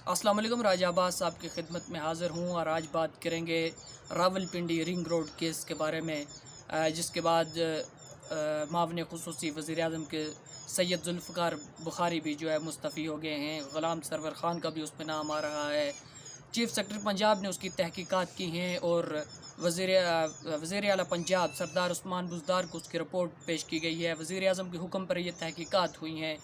السلام علیکم، راجہ عباس آپ کی خدمت میں حاضر ہوں اور آج بات کریں گے راولپنڈی رنگ روڈ کیس کے بارے میں، جس کے بعد معاون خصوصی وزیر اعظم کے سید ذوالفقار بخاری بھی جو ہے مستعفی ہو گئے ہیں۔ غلام سرور خان کا بھی اس پہ نام آ رہا ہے۔ چیف سیکرٹری پنجاب نے اس کی تحقیقات کی ہیں اور وزیر اعلیٰ پنجاب سردار عثمان بزدار کو اس کی رپورٹ پیش کی گئی ہے۔ وزیر اعظم کے حکم پر یہ تحقیقات ہوئی ہیں۔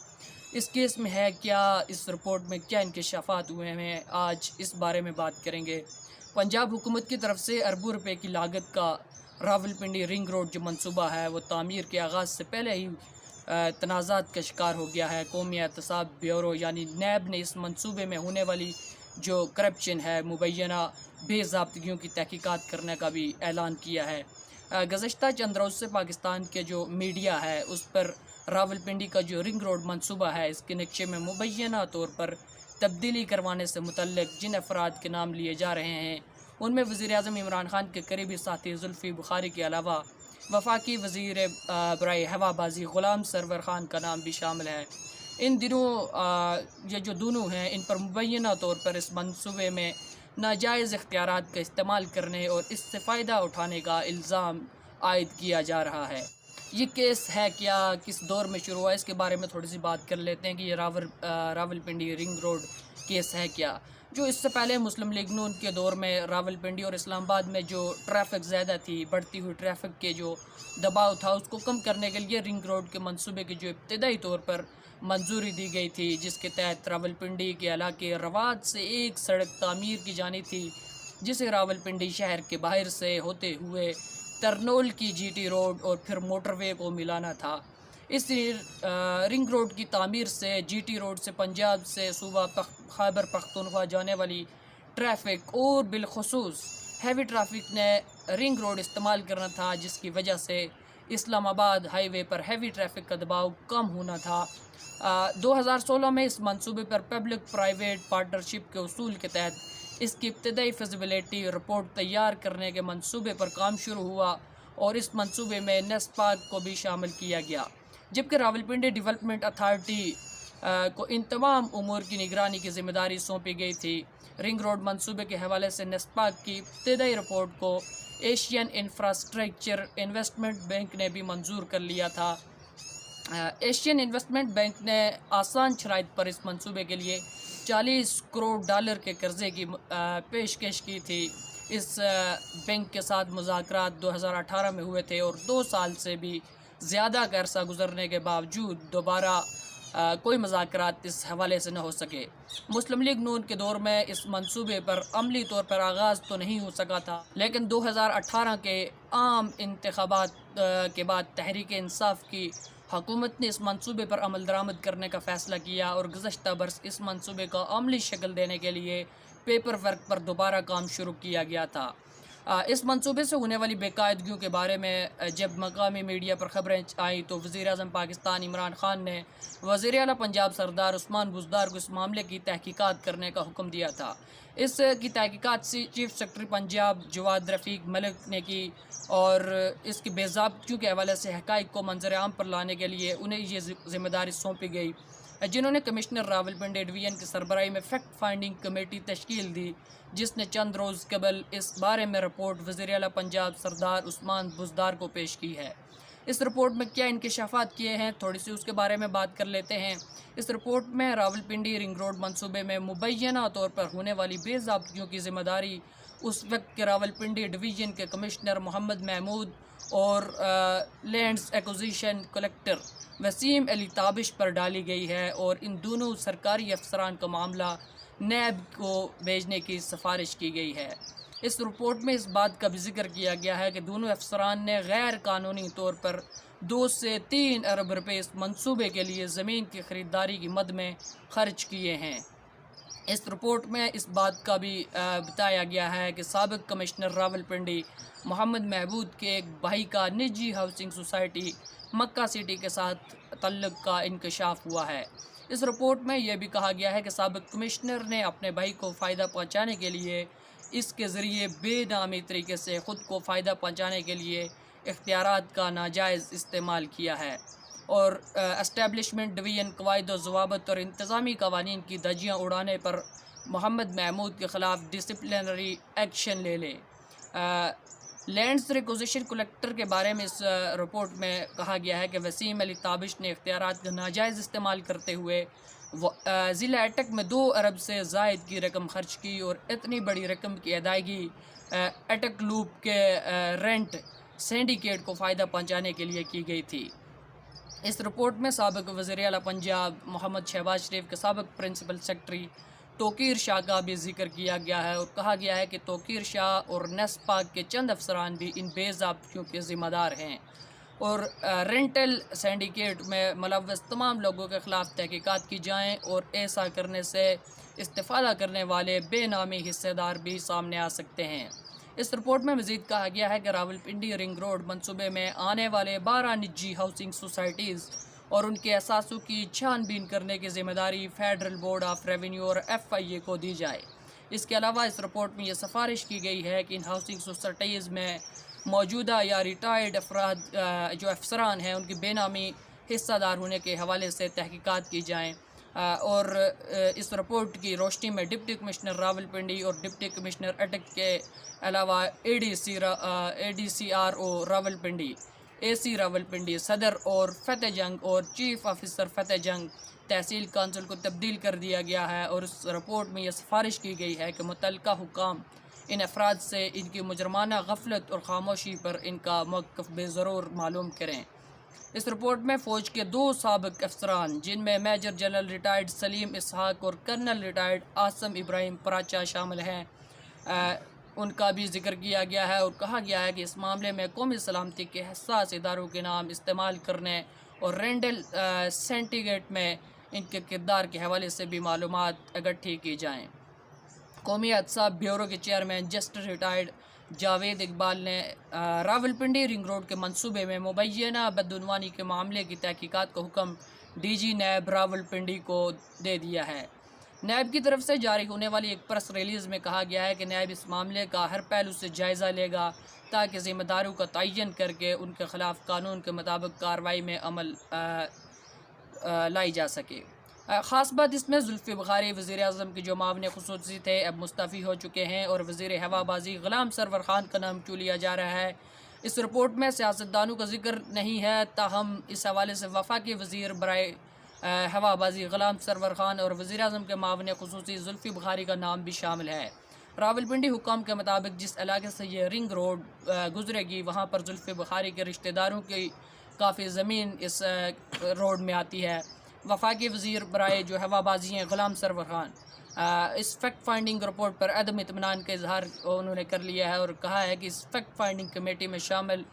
اس کیس میں ہے کیا، اس رپورٹ میں کیا انکشافات ہوئے ہیں، آج اس بارے میں بات کریں گے۔ پنجاب حکومت کی طرف سے اربوں روپے کی لاگت کا راولپنڈی رنگ روڈ جو منصوبہ ہے وہ تعمیر کے آغاز سے پہلے ہی تنازعات کا شکار ہو گیا ہے۔ قومی احتساب بیورو یعنی نیب نے اس منصوبے میں ہونے والی جو کرپشن ہے، مبینہ بے ضابطگیوں کی تحقیقات کرنے کا بھی اعلان کیا ہے۔ گزشتہ چند روز سے پاکستان کے جو میڈیا ہے اس پر راولپنڈی کا جو رنگ روڈ منصوبہ ہے اس کے نقشے میں مبینہ طور پر تبدیلی کروانے سے متعلق جن افراد کے نام لیے جا رہے ہیں ان میں وزیر اعظم عمران خان کے قریبی ساتھی زلفی بخاری کے علاوہ وفاقی وزیر برائے ہوا بازی غلام سرور خان کا نام بھی شامل ہے۔ ان دنوں یہ جو دونوں ہیں ان پر مبینہ طور پر اس منصوبے میں ناجائز اختیارات کا استعمال کرنے اور اس سے فائدہ اٹھانے کا الزام عائد کیا جا رہا ہے۔ یہ کیس ہے کیا، کس دور میں شروع ہوا، اس کے بارے میں تھوڑی سی بات کر لیتے ہیں کہ یہ راولپنڈی رنگ روڈ کیس ہے کیا۔ جو اس سے پہلے مسلم لیگ نون کے دور میں راولپنڈی اور اسلام آباد میں جو ٹریفک زیادہ تھی، بڑھتی ہوئی ٹریفک کے جو دباؤ تھا اس کو کم کرنے کے لیے رنگ روڈ کے منصوبے کی جو ابتدائی طور پر منظوری دی گئی تھی، جس کے تحت راولپنڈی کے علاقے رواد سے ایک سڑک تعمیر کی جانی تھی جسے راولپنڈی شہر کے باہر سے ہوتے ہوئے ترنول کی جی ٹی روڈ اور پھر موٹر وے کو ملانا تھا۔ اس رنگ روڈ کی تعمیر سے جی ٹی روڈ سے پنجاب سے صوبہ خیبر پختونخوا جانے والی ٹریفک اور بالخصوص ہیوی ٹریفک نے رنگ روڈ استعمال کرنا تھا، جس کی وجہ سے اسلام آباد ہائی وے پر ہیوی ٹریفک کا دباؤ کم ہونا تھا۔ 2016 میں اس منصوبے پر پبلک پرائیویٹ پارٹنرشپ کے اصول کے تحت اس کی ابتدائی فیزیبلٹی رپورٹ تیار کرنے کے منصوبے پر کام شروع ہوا اور اس منصوبے میں نیسپاک کو بھی شامل کیا گیا، جبکہ راولپنڈی ڈیولپمنٹ اتھارٹی کو ان تمام امور کی نگرانی کی ذمہ داری سونپی گئی تھی۔ رنگ روڈ منصوبے کے حوالے سے نیسپاک کی ابتدائی رپورٹ کو ایشین انفراسٹرکچر انویسٹمنٹ بینک نے بھی منظور کر لیا تھا۔ ایشین انویسٹمنٹ بینک نے آسان شرائط پر اس منصوبے کے لیے $40 کروڑ کے قرضے کی پیشکش کی تھی۔ اس بینک کے ساتھ مذاکرات 2018 میں ہوئے تھے اور 2 سال سے بھی زیادہ کا عرصہ گزرنے کے باوجود دوبارہ کوئی مذاکرات اس حوالے سے نہ ہو سکے۔ مسلم لیگ نون کے دور میں اس منصوبے پر عملی طور پر آغاز تو نہیں ہو سکا تھا، لیکن 2018 کے عام انتخابات کے بعد تحریک انصاف کی حکومت نے اس منصوبے پر عمل درآمد کرنے کا فیصلہ کیا اور گزشتہ برس اس منصوبے کو عملی شکل دینے کے لیے پیپر ورک پر دوبارہ کام شروع کیا گیا تھا۔ اس منصوبے سے ہونے والی بے قاعدگیوں کے بارے میں جب مقامی میڈیا پر خبریں آئیں تو وزیر اعظم پاکستان عمران خان نے وزیر اعلیٰ پنجاب سردار عثمان بزدار کو اس معاملے کی تحقیقات کرنے کا حکم دیا تھا۔ اس کی تحقیقات چیف سیکرٹری پنجاب جواد رفیق ملک نے کی اور اس کی بے ضابطگیوں کے حوالے سے حقائق کو منظر عام پر لانے کے لیے انہیں یہ ذمہ داری سونپی گئی، جنہوں نے کمشنر راولپنڈی ڈویژن کی سربراہی میں فیکٹ فائنڈنگ کمیٹی تشکیل دی، جس نے چند روز قبل اس بارے میں رپورٹ وزیر اعلیٰ پنجاب سردار عثمان بزدار کو پیش کی ہے۔ اس رپورٹ میں کیا انکشافات کیے ہیں، تھوڑی سی اس کے بارے میں بات کر لیتے ہیں۔ اس رپورٹ میں راولپنڈی رنگ روڈ منصوبے میں مبینہ طور پر ہونے والی بے ضابطگیوں کی ذمہ داری اس وقت کے راولپنڈی ڈویژن کے کمشنر محمد محمود اور لینڈز ایکوزیشن کلیکٹر وسیم علی تابش پر ڈالی گئی ہے اور ان دونوں سرکاری افسران کا معاملہ نیب کو بھیجنے کی سفارش کی گئی ہے۔ اس رپورٹ میں اس بات کا بھی ذکر کیا گیا ہے کہ دونوں افسران نے غیر قانونی طور پر 2 سے 3 ارب روپے اس منصوبے کے لیے زمین کی خریداری کی مد میں خرچ کیے ہیں۔ اس رپورٹ میں اس بات کا بھی بتایا گیا ہے کہ سابق کمشنر راولپنڈی محمد محمود کے ایک بھائی کا نجی ہاؤسنگ سوسائٹی مکہ سٹی کے ساتھ تعلق کا انکشاف ہوا ہے۔ اس رپورٹ میں یہ بھی کہا گیا ہے کہ سابق کمشنر نے اپنے بھائی کو فائدہ پہنچانے کے لیے اس کے ذریعے بے نامی طریقے سے خود کو فائدہ پہنچانے کے لیے اختیارات کا ناجائز استعمال کیا ہے اور اسٹیبلشمنٹ ڈویژن قواعد و ضوابط اور انتظامی قوانین کی دھجیاں اڑانے پر محمد محمود کے خلاف ڈسپلنری ایکشن لے لے۔ لینڈز ریکوزیشن کلیکٹر کے بارے میں اس رپورٹ میں کہا گیا ہے کہ وسیم علی تابش نے اختیارات کا ناجائز استعمال کرتے ہوئے ضلع اٹک میں 2 ارب سے زائد کی رقم خرچ کی، اور اتنی بڑی رقم کی ادائیگی اٹک لوپ کے رینٹ سینڈیکیٹ کو فائدہ پہنچانے کے لیے کی گئی تھی۔ اس رپورٹ میں سابق وزیر اعلیٰ پنجاب محمد شہباز شریف کے سابق پرنسپل سیکرٹری توقیر شاہ کا بھی ذکر کیا گیا ہے، اور کہا گیا ہے کہ توقیر شاہ اور نیسپا کے چند افسران بھی ان بے ضابطگیوں کے ذمہ دار ہیں، اور رینٹل سینڈیکیٹ میں ملوث تمام لوگوں کے خلاف تحقیقات کی جائیں، اور ایسا کرنے سے استفادہ کرنے والے بے نامی حصے دار بھی سامنے آ سکتے ہیں۔ اس رپورٹ میں مزید کہا گیا ہے کہ راولپنڈی رنگ روڈ منصوبے میں آنے والے 12 نجی ہاؤسنگ سوسائٹیز اور ان کے اثاثوں کی چھان بین کرنے کی ذمہ داری فیڈرل بورڈ آف ریونیو اور FIA کو دی جائے۔ اس کے علاوہ اس رپورٹ میں یہ سفارش کی گئی ہے کہ ان ہاؤسنگ سوسائٹیز میں موجودہ یا ریٹائرڈ افراد جو افسران ہیں ان کی بے نامی حصہ دار ہونے کے حوالے سے تحقیقات کی جائیں، اور اس رپورٹ کی روشنی میں ڈپٹی کمشنر راولپنڈی اور ڈپٹی کمشنر اٹک کے علاوہ ADCRO راولپنڈی، AC راولپنڈی، صدر اور فتح جنگ اور چیف آفیسر فتح جنگ تحصیل کونسل کو تبدیل کر دیا گیا ہے، اور اس رپورٹ میں یہ سفارش کی گئی ہے کہ متعلقہ حکام ان افراد سے ان کی مجرمانہ غفلت اور خاموشی پر ان کا موقف بے ضرور معلوم کریں۔ اس رپورٹ میں فوج کے 2 سابق افسران جن میں میجر جنرل ریٹائرڈ سلیم اسحاق اور کرنل ریٹائرڈ عاصم ابراہیم پراچا شامل ہیں، ان کا بھی ذکر کیا گیا ہے، اور کہا گیا ہے کہ اس معاملے میں قومی سلامتی کے حساس اداروں کے نام استعمال کرنے اور رینڈل سینڈیکیٹ میں ان کے کردار کے حوالے سے بھی معلومات اکٹھی کی جائیں۔ قومی حادثہ بیورو کے chairman justice retired Javed Iqbal نے راولپنڈی رنگ روڈ کے منصوبے میں مبینہ بدعنوانی کے معاملے کی تحقیقات کا حکم DG نیب راولپنڈی کو دے دیا ہے۔ نیب کی طرف سے جاری ہونے والی ایک پریس ریلیز میں کہا گیا ہے کہ نیب اس معاملے کا ہر پہلو سے جائزہ لے گا تاکہ ذمہ داروں کا تعین کر کے ان کے خلاف قانون کے مطابق کارروائی میں عمل لائی جا سکے۔ خاص بات اس میں زلفی بخاری وزیر اعظم کے جو معاون خصوصی تھے اب مستعفی ہو چکے ہیں، اور وزیر ہوا بازی غلام سرور خان کا نام کیوں لیا جا رہا ہے۔ اس رپورٹ میں سیاستدانوں کا ذکر نہیں ہے، تاہم اس حوالے سے وفاقی وزیر برائے ہوا بازی غلام سرور خان اور وزیر اعظم کے معاون خصوصی زلفی بخاری کا نام بھی شامل ہے۔ راولپنڈی حکام کے مطابق جس علاقے سے یہ رنگ روڈ گزرے گی وہاں پر زلفی بخاری کے رشتہ داروں کی کافی زمین اس روڈ میں آتی ہے۔ وفاقی وزیر برائے جو ہوا بازی ہیں غلام سرور خان اس فیکٹ فائنڈنگ رپورٹ پر عدم اطمینان کا اظہار انہوں نے کر لیا ہے، اور کہا ہے کہ اس فیکٹ فائنڈنگ کمیٹی میں شامل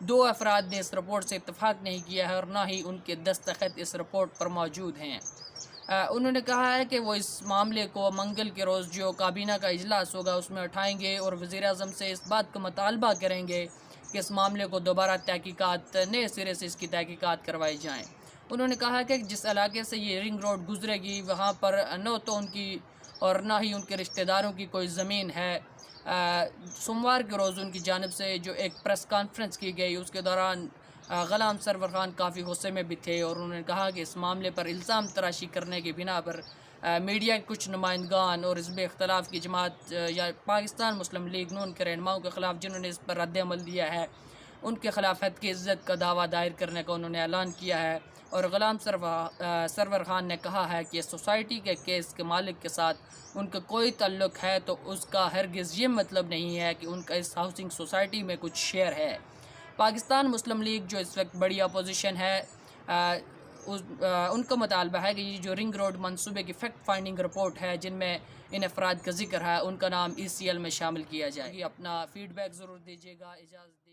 2 افراد نے اس رپورٹ سے اتفاق نہیں کیا ہے، اور نہ ہی ان کے دستخط اس رپورٹ پر موجود ہیں۔ انہوں نے کہا ہے کہ وہ اس معاملے کو منگل کے روز جو کابینہ کا اجلاس ہوگا اس میں اٹھائیں گے، اور وزیر اعظم سے اس بات کا مطالبہ کریں گے کہ اس معاملے کو دوبارہ تحقیقات نئے سرے سے اس کی تحقیقات کروائی جائیں۔ انہوں نے کہا کہ جس علاقے سے یہ رنگ روڈ گزرے گی وہاں پر نہ تو ان کی اور نہ ہی ان کے رشتہ داروں کی کوئی زمین ہے۔ سوموار کے روز ان کی جانب سے جو ایک پریس کانفرنس کی گئی اس کے دوران غلام سرور خان کافی غصے میں بھی تھے، اور انہوں نے کہا کہ اس معاملے پر الزام تراشی کرنے کی بنا پر میڈیا کے کچھ نمائندگان اور حزب اختلاف کی جماعت یا پاکستان مسلم لیگ نون کے رہنماؤں کے خلاف جنہوں نے اس پر رد عمل دیا ہے ان کے خلاف حد کی عزت کا دعویٰ دائر کرنے کا انہوں نے اعلان کیا ہے، اور غلام سرور خان نے کہا ہے کہ سوسائٹی کے کیس کے مالک کے ساتھ ان کا کوئی تعلق ہے تو اس کا ہرگز یہ مطلب نہیں ہے کہ ان کا اس ہاؤسنگ سوسائٹی میں کچھ شیئر ہے۔ پاکستان مسلم لیگ جو اس وقت بڑی اپوزیشن ہے ان کا مطالبہ ہے کہ یہ جو رنگ روڈ منصوبے کی فیکٹ فائنڈنگ رپورٹ ہے جن میں ان افراد کا ذکر ہے ان کا نام ECL میں شامل کیا جائے۔ اپنا فیڈ بیک ضرور دیجیے گا، اجازت